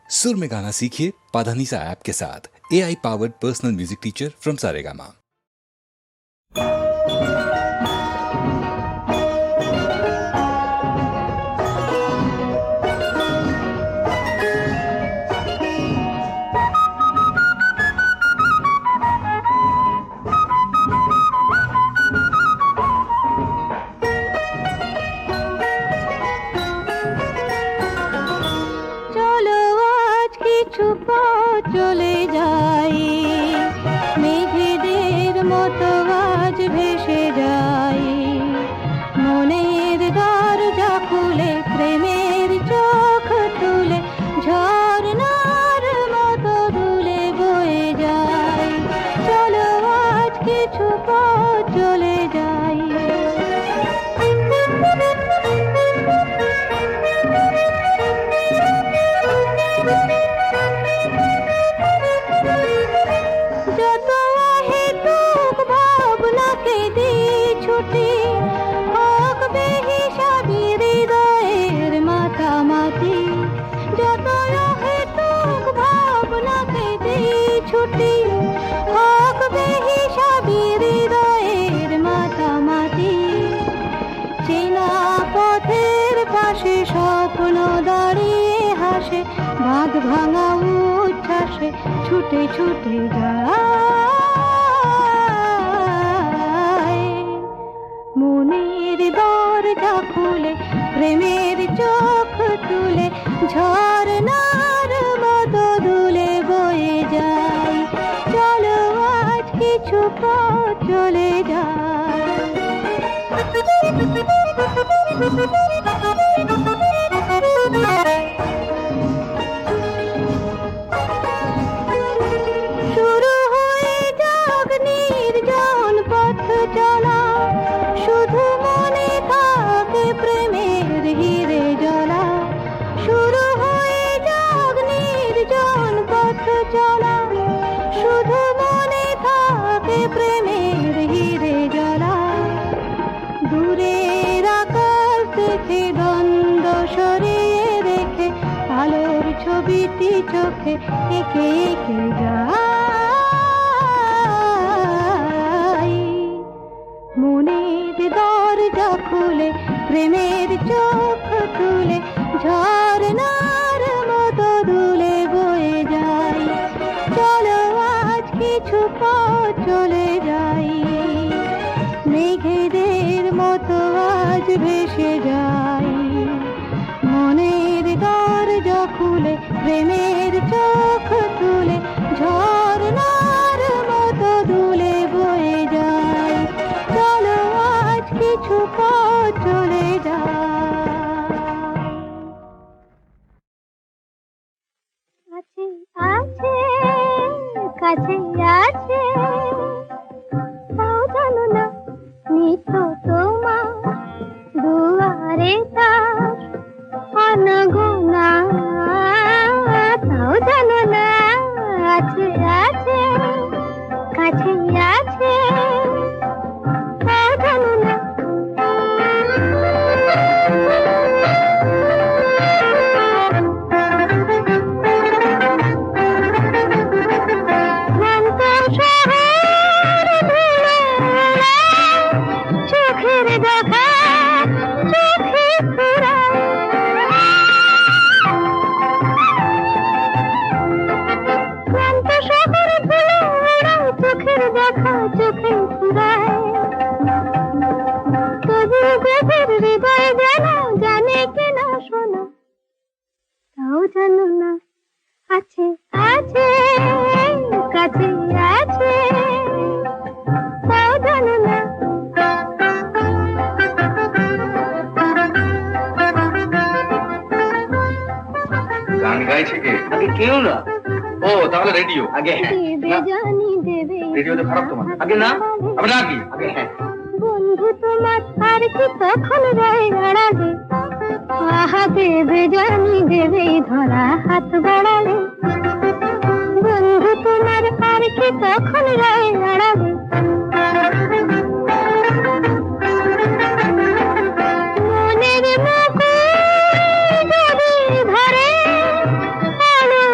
सुर में गाना सीखिए पाधानीसा ऐप के साथ। AI powered personal music teacher from Saregama. চলে যাই মেঘেদের মতো আজ ভেসে যাই, মনের দরজা খুলে প্রেমের চোখ তুলে ঝর্ণার মতো দুলে বয়ে যাই। চলো আজ কিছু পথ চলে যাই। স্বপ্ন দাঁড়িয়ে হাসে, বাঁধ ভাঙা উচ্ছ্বাসে ছুটে ছুটে যায়। মনের দরজা খুলে প্রেমের চোখ তুলে ঝর্ণার মতো দুলে বয়ে যায়। চলো আজ কিছু পথ চলে যায়। শুরু হয়ে যাক নির্জন পথ চলা, শুধু মনে থাকে প্রেমের হিরে জ্বলা। শুরু হয়ে যাক নির্জন পথ চলা, শুধু মনে থাকে প্রেমের হিরে জ্বলা। দূরের আকাশ দেখে দ্বন্দ্ব সরিয়ে রেখে আলোর ছবিটি চোখে এঁকে এঁকে যাই। মনের দরজা খুলে প্রেমের চোখ তুলে ঝর্ণার মতো দুলে বয়ে যাই। চলো আজ কিছু পথ চলে যাই। মেঘেদের মতো আজ ভেসে যাই। মনের দরজা খুলে প্রেমের চোখ তুলে ঝর্ণার মতো দুলে বয়ে যাই। চলো আজ কিছু পথ চলে যাই। আছে আছে কাছে আছে, তাও জানো না নিত তোমার দুয়ারে তার অনগোনা। তাও জানো না আছে আছে কাছে আছে, তাও জানো না। চোখের দেখা চোখে ফুরায়, ক্লান্ত শহর ধুলো ওড়ায়, চোখের দেখা চোখে ফুরায়। তবু গভীর হৃদয় যেন জানে কিনা শোনা, তাও জানো না আছে আছে কাছে আছে, তাও জানো না। গান গাইছে কে? আগে কেউ না। ও তাহলে রেডিও। আগে রেডিওতে খারাপ তোমার। আগে না আবার না কি আগে। হ্যাঁ বন্ধু তোমার আর কি তখন রয়ে দাঁড়াবে, আহা দেবে জানি দেবে ধরা হাত বাড়ালে। বন্ধু তোমার আর কি তখন রয়ে দাঁড়াবে, মনের মুকুট যদি ধরে আলো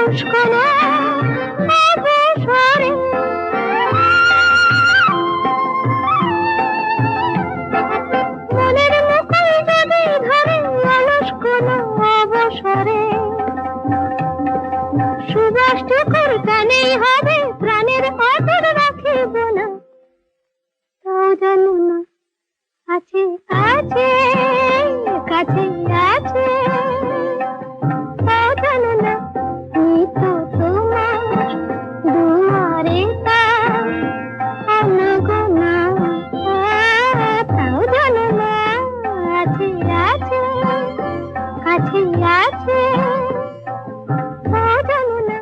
নিষ্ঠুর টানেই হবে প্রাণের অটুট রাখিব না। তাও জানো না আছে আছে কাছে আছে, তাও জানো না এই তো তোমার দুয়ারে তা আনাগোনা। তাও জানো না আছে আছে কাছে আছে, তাও জানো না।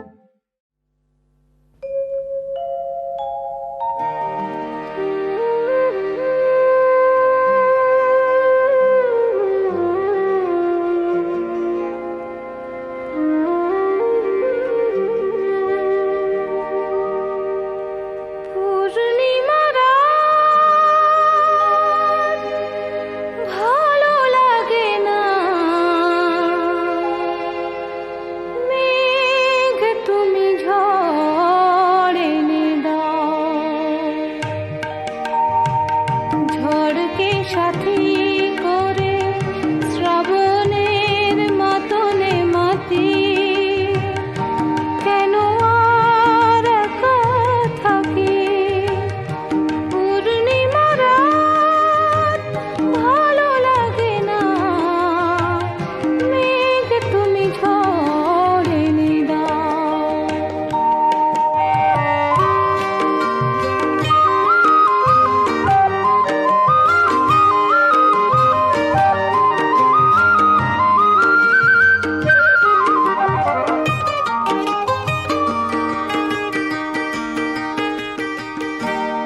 পূর্ণিমা রাত ভালো লাগে না, মেঘ তুমি ঝড় এনে দাও, ঝড়কে সাথী করে শ্রাবণের মাতনে মাতি, কেন আর একা থাকি। পূর্ণিমা রাত ভালো লাগে না, মেঘ তুমি ঝড় এনে দাও।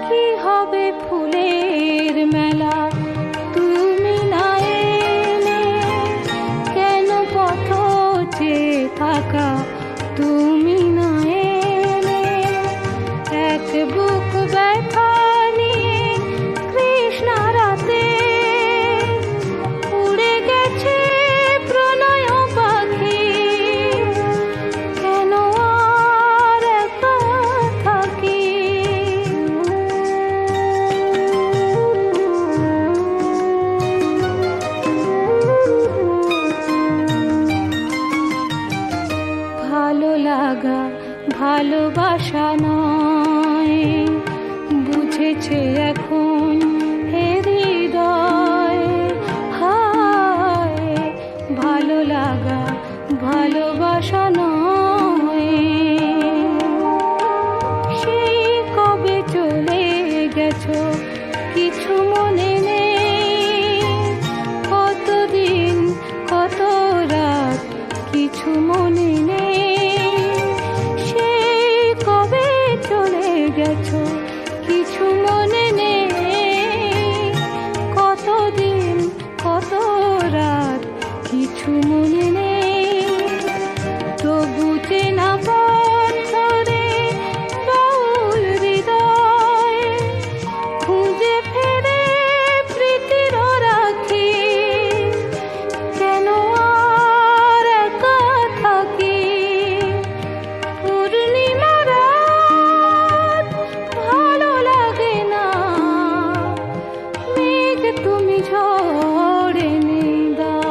কি হবে ফুলের মেলা তুমি না এলে, কেন পথ চেয়ে থাকা তুমি না এলে, এক বুক ব্যথা নিয়ে কৃষ্ণা রাতে উড়ে গেছে প্রণয় পাখি, কেন আর একা থাকি। ভালো লাগা ভালোবাসা নয়, বুঝেছে এখন হে হৃদয়। হায় ভালো লাগা ভালোবাসা নয়, সেই কবে চলে গেছো কিছু মনে নেই, কতদিন কত রাত কিছু মনে নেই, সেই কবে চলে গেছো কিছু মনে নেই, কতদিন কত রাত কিছু মনে নেই। তবু চেনা পথ ধরে বাউল হৃদয় খুঁজে ফেরে প্রীতির রাখি, কেন আর একা থাকি। পূর্ণিমা রাত ভালো লাগে না, মেঘ তুমি ঝড় এনে দাও।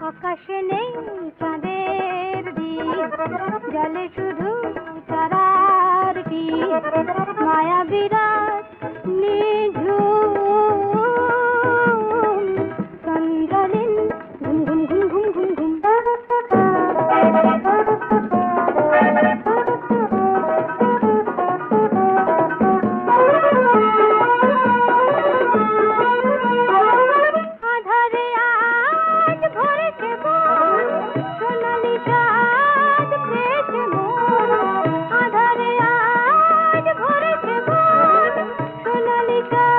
আকাশে নেই চাঁদের দিক, জলে শুধু তারার টিপ, মায়া বিরাট নিঝুম চন্দ্রলীন ঘুম ঘুম ঘুম ঘুম ঘুম ঘুম। আধারে আজ ভরেছে মন, সোনালি চাঁদ পেয়েছে মন। আধারে আজ ভরেছে মন, সোনালি চাঁদ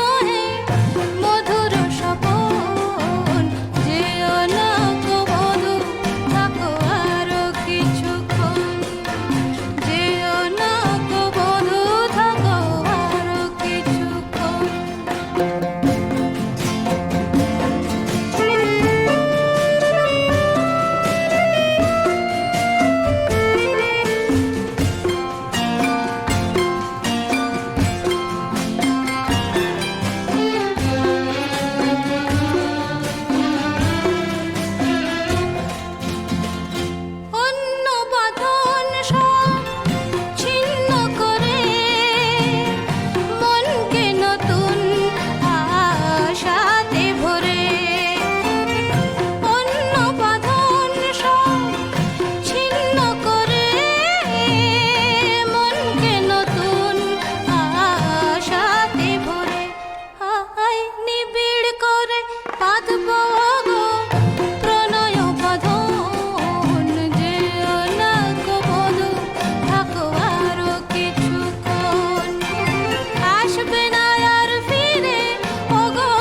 মোহে মধুর স্বপন, যেও না গো বধূ থাকো আরো কিছুক্ষণ, যেও না গো বধূ থাকো আরো কিছুক্ষণ। অন্য বাঁধন সব ছিন্ন করে মনকে নতুন আশাতে ভরে, অন্য বাঁধন সব ছিন্ন করে মনকে নতুন আশাতে ভরে। আয় নিবিড় করে বাঁধব গো প্রণয় বাঁধন, যেও না গো বধূ থাকো আরো কিছুক্ষণ, আসবে না আর ফিরে ওগো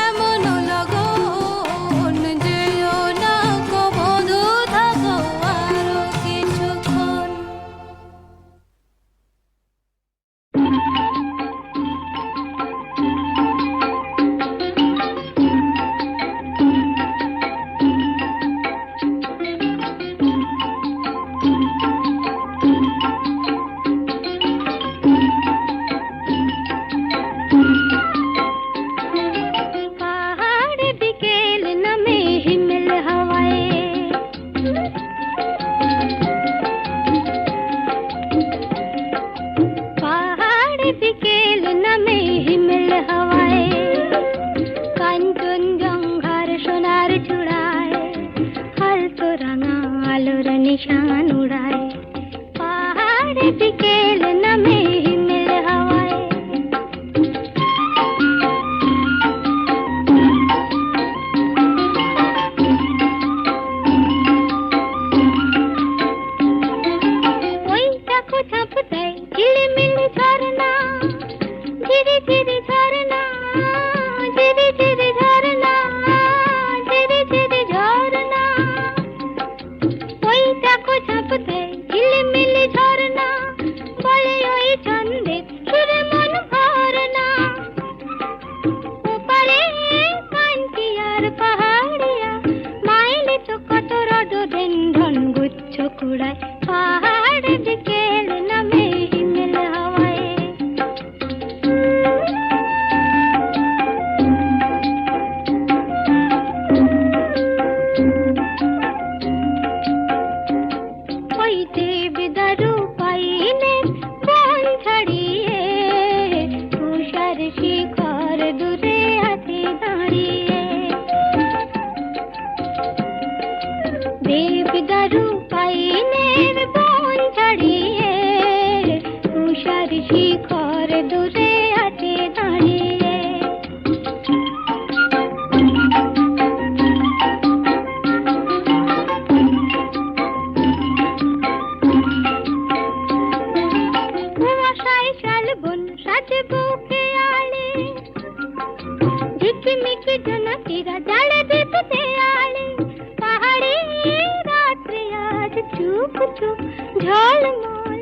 এমন লগন, যেও না গো বধূ থাকো আরো কিছুক্ষণ। पहाड़ बिकेल नमे हिमल हवाए, पहाड़ बिकेल नमे हिमल हवाए, কাঞ্চনজঙ্ঘার সোনার চূড়ায় হালতো রাঙা আলোর নিশান উড়ায়, পাহাড় বিকেল নামে হিমেল হাওয়ায়। ওই দেখো ঝাঁপ দেয় ঝিলিমিলি ঝরনা, ঝিরি ঝিরি ঝরনা, ঝিরি ঝিরি ঝরনা, ঝিরি ঝিরি ঝরনা। ওই দেখো ঝাঁপ দেয় ঝিলিমিলি ঝরনা, বলে ওই ছন্দে সুরে মন ভরনা। ওপারে কাঞ্চি আর পাহাড়িয়া, মাইলে তো কত রডোডেনড্রন গুচ্ছ কুড়ায়, পাহাড় বিকেল নামে হিমেল হাওয়ায়। ওই দেবদারু পাইনে বন ছাড়িয়ে, তুষার শিখর দূরে আছে দাঁড়িয়ে, দেবদারু পাইনের বন ছাড়িয়ে, তুষার শিখর দূরে আছে দাঁড়িয়ে। কুয়াশায় শালবন সাজবো খেয়ালে, ঝিকিমিকি জোনাকিরা জ্বালে দেবে দেয়ালে, পাহাড়ে রাত্রে আজ চুপ চুপ ঝলমল,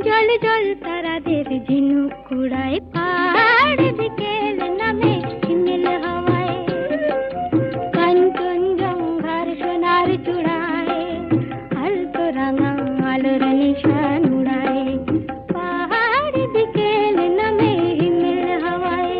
জল জল তারাদের ঝিনুক কুড়ায়, পাহাড় বিকেল নামে হিমেল হাওয়ায়, কাঞ্চনজঙ্ঘার সোনার চূড়ায় হালতো রাঙা আলোর নিশান উড়ায়, পাহাড় বিকেল নামে হিমেল হাওয়ায়।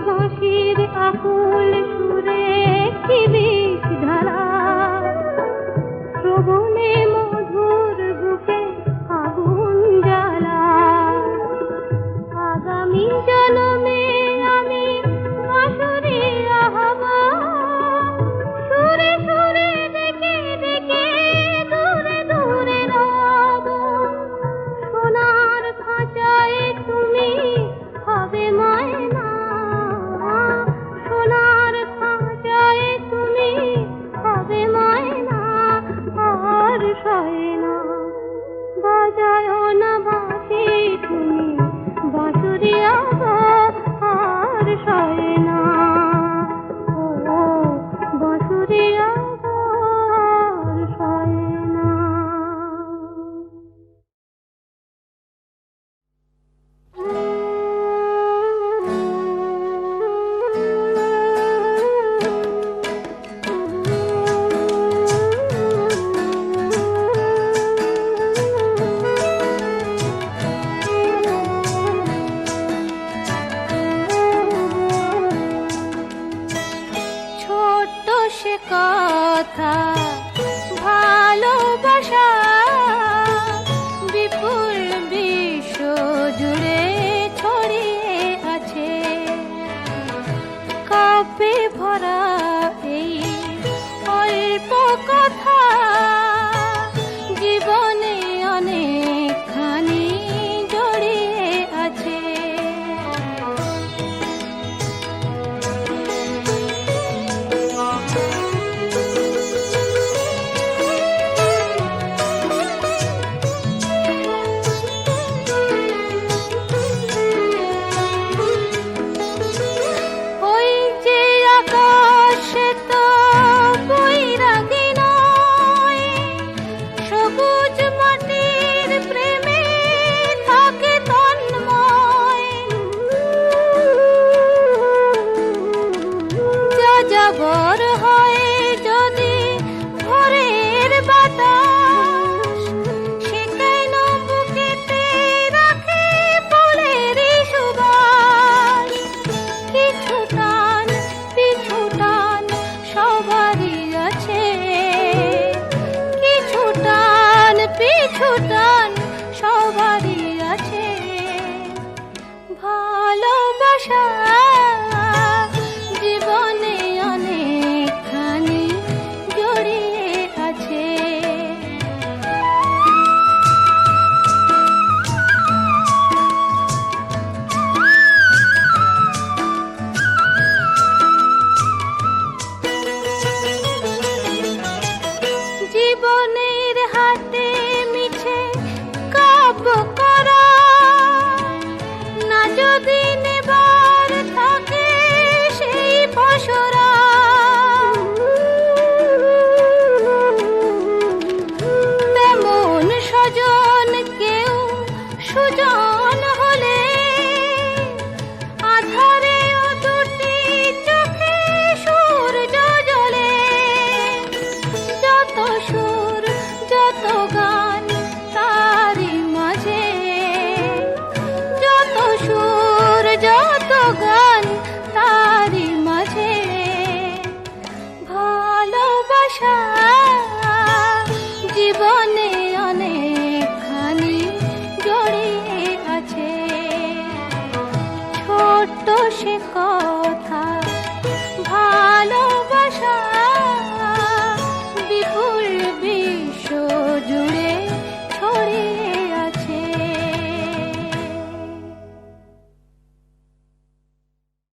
বাঁশির আকুল সুরে কি বিষ ধারা, শ্রবণে মধুর বুকে আগুন জ্বালা। আগামী জন্মে আমি বাঁশরিয়া হব, সুরে সুরে ডেকে ডেকে দূরে দূরে রব। সোনার খাঁচায় তুমি হবে ময়না, সোনার খাঁচায় তুমি হবে ময়না, আর সয় না। বাজায় না বাঁশি তুমি বাঁশুরিয়া গো, আর সয় না। ও বাঁশুরিয়া গো, আর সয় না। ছোট্ট সে কথা ভালোবাসা বিপুল বিশ্ব জুড়ে ছড়িয়ে আছে। কাব্যে ভরা এই অল্প কথা জীবনে অনেকখানি জড়িয়ে আছে। ওই যে আকাশে তো বৈরাগী নয়, সবুজ মাটির প্রেমে থাকে তন্ময়। যাযাবর হয় যদি ভোরের বাতাস, সে কেন বুকেতে রাখে ফুলেরই সুবাস। কিছু টান পিছু টান সবারই আছে, কিছু টান পিছু টান সবারই আছে। ভালোবাসা জীবনে অনেকখানি জড়িয়ে আছে। জীবনের হাতে মিছে কাব্য করা, না যদি নেবার থাকে সেই পসরা। তেমন স্বজন কেউ সুজন হলে আধারে ও দুটি চোখে সূর্য জ্বলে। যত সুর যত গান তারি মাঝে, যত সুর যত গান তারি মাঝে। ভালোবাসা জীবনে